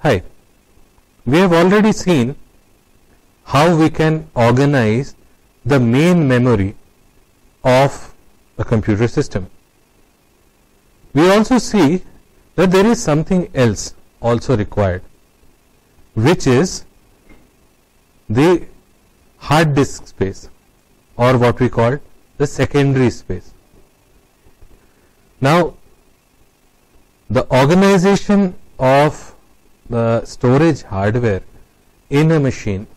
Hi, we have already seen how we can organize the main memory of a computer system. We also see that there is something else also required, which is the hard disk space, or what we call the secondary space. Now, the organization of the storage hardware in a machine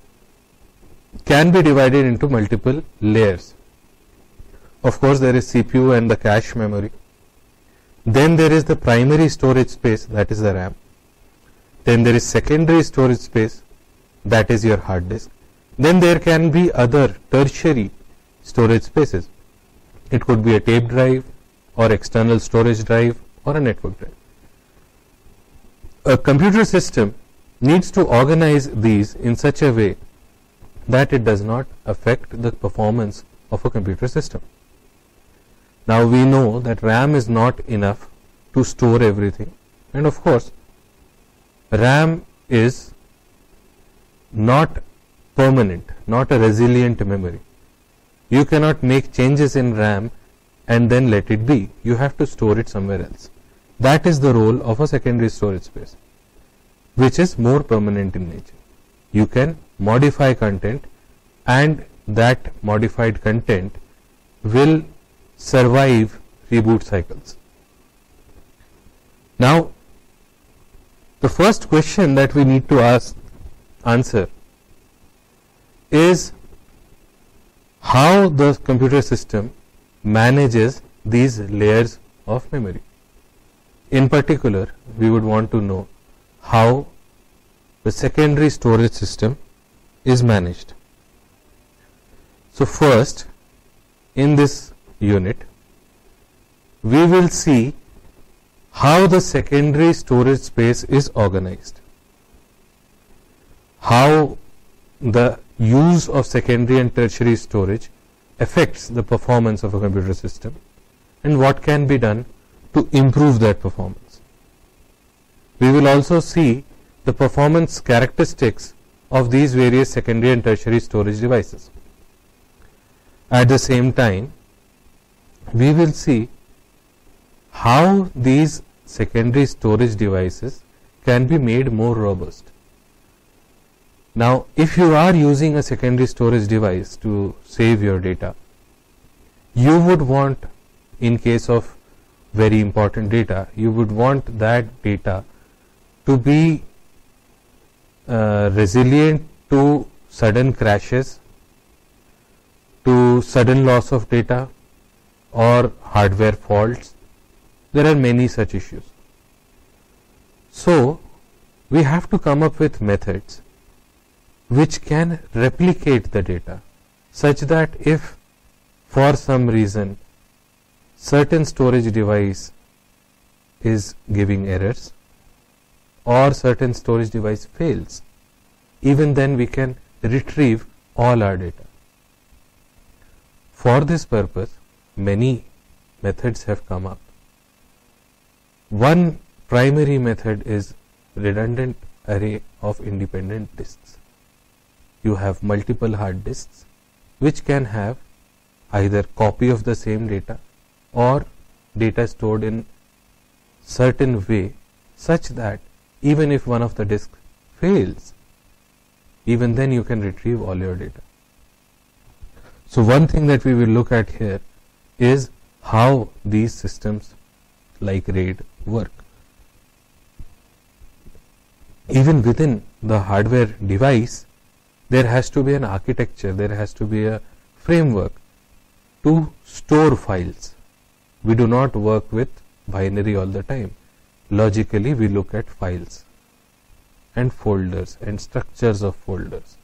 can be divided into multiple layers. Of course, there is CPU and the cache memory. Then there is the primary storage space, that is the RAM. Then there is secondary storage space, that is your hard disk. Then there can be other tertiary storage spaces. It could be a tape drive or external storage drive or a network drive. A computer system needs to organize these in such a way that it does not affect the performance of a computer system. Now we know that RAM is not enough to store everything, and of course RAM is not permanent, not a resilient memory. You cannot make changes in RAM and then let it be. You have to store it somewhere else. That is the role of a secondary storage space, which is more permanent in nature. You can modify content, and that modified content will survive reboot cycles. Now, the first question that we need to answer is how the computer system manages these layers of memory. In particular, we would want to know how the secondary storage system is managed. So first, in this unit, we will see how the secondary storage space is organized, how the use of secondary and tertiary storage affects the performance of a computer system, and what can be done to improve that performance. We will also see the performance characteristics of these various secondary and tertiary storage devices. At the same time, we will see how these secondary storage devices can be made more robust. Now, if you are using a secondary storage device to save your data, you would want, in case of very important data, you would want that data to be resilient to sudden crashes, to sudden loss of data, or hardware faults. There are many such issues. So, we have to come up with methods which can replicate the data, such that if for some reason certain storage device is giving errors or certain storage device fails, even then we can retrieve all our data. For this purpose, many methods have come up. One primary method is redundant array of independent disks. You have multiple hard disks which can have either copy of the same data or data stored in certain way such that even if one of the disks fails, even then you can retrieve all your data. So one thing that we will look at here is how these systems like RAID work. Even within the hardware device, there has to be an architecture, there has to be a framework to store files. We do not work with binary all the time. Logically, we look at files and folders and structures of folders.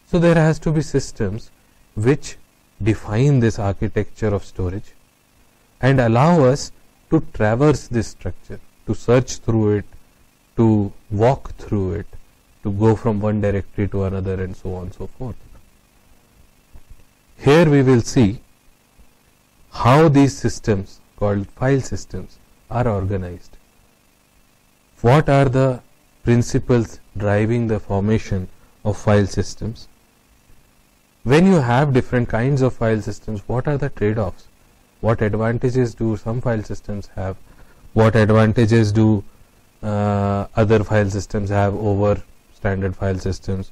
So there has to be systems which define this architecture of storage and allow us to traverse this structure, to search through it, to walk through it, to go from one directory to another, and so on and so forth. Here we will see how these systems, called file systems, are organized. What are the principles driving the formation of file systems. When you have different kinds of file systems, what are the trade-offs? What advantages do some file systems have? What advantages do other file systems have over standard file systems?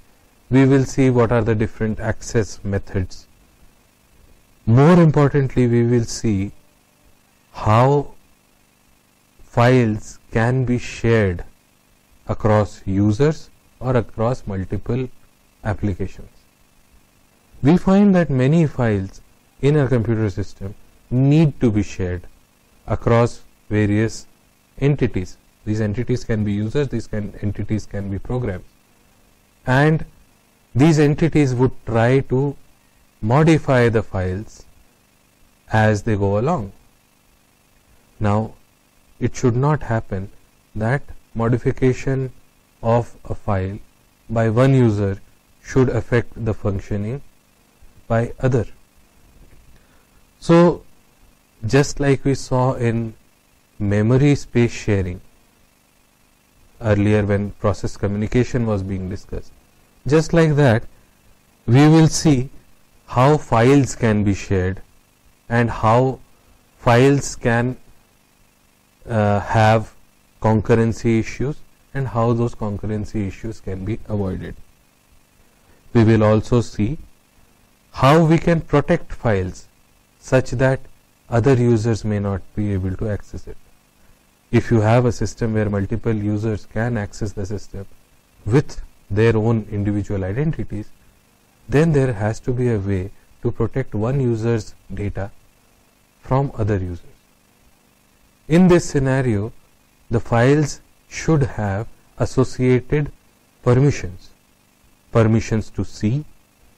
We will see what are the different access methods. More importantly, we will see how files can be shared across users or across multiple applications. We find that many files in a computer system need to be shared across various entities. These entities can be users, these entities can be programs. And these entities would try to modify the files as they go along. Now, it should not happen that modification of a file by one user should affect the functioning by other. So, just like we saw in memory space sharing earlier when process communication was being discussed, just like that, we will see how files can be shared and how files can have concurrency issues and how those concurrency issues can be avoided. We will also see how we can protect files such that other users may not be able to access it. If you have a system where multiple users can access the system with their own individual identities, then there has to be a way to protect one user's data from other users. In this scenario, the files should have associated permissions. Permissions to see,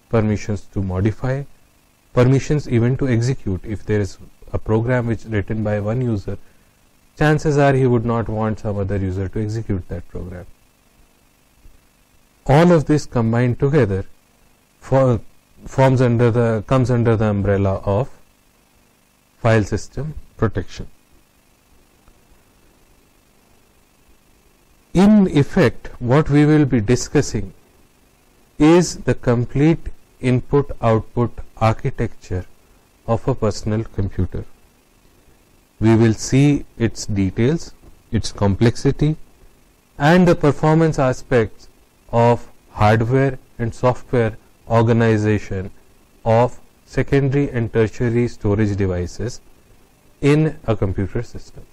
permissions to modify, permissions even to execute. If there is a program which is written by one user, chances are he would not want some other user to execute that program. All of this combined together comes under the umbrella of file system protection. In effect, what we will be discussing is the complete input-output architecture of a personal computer. We will see its details, its complexity, and the performance aspects of hardware and software organization of secondary and tertiary storage devices in a computer system.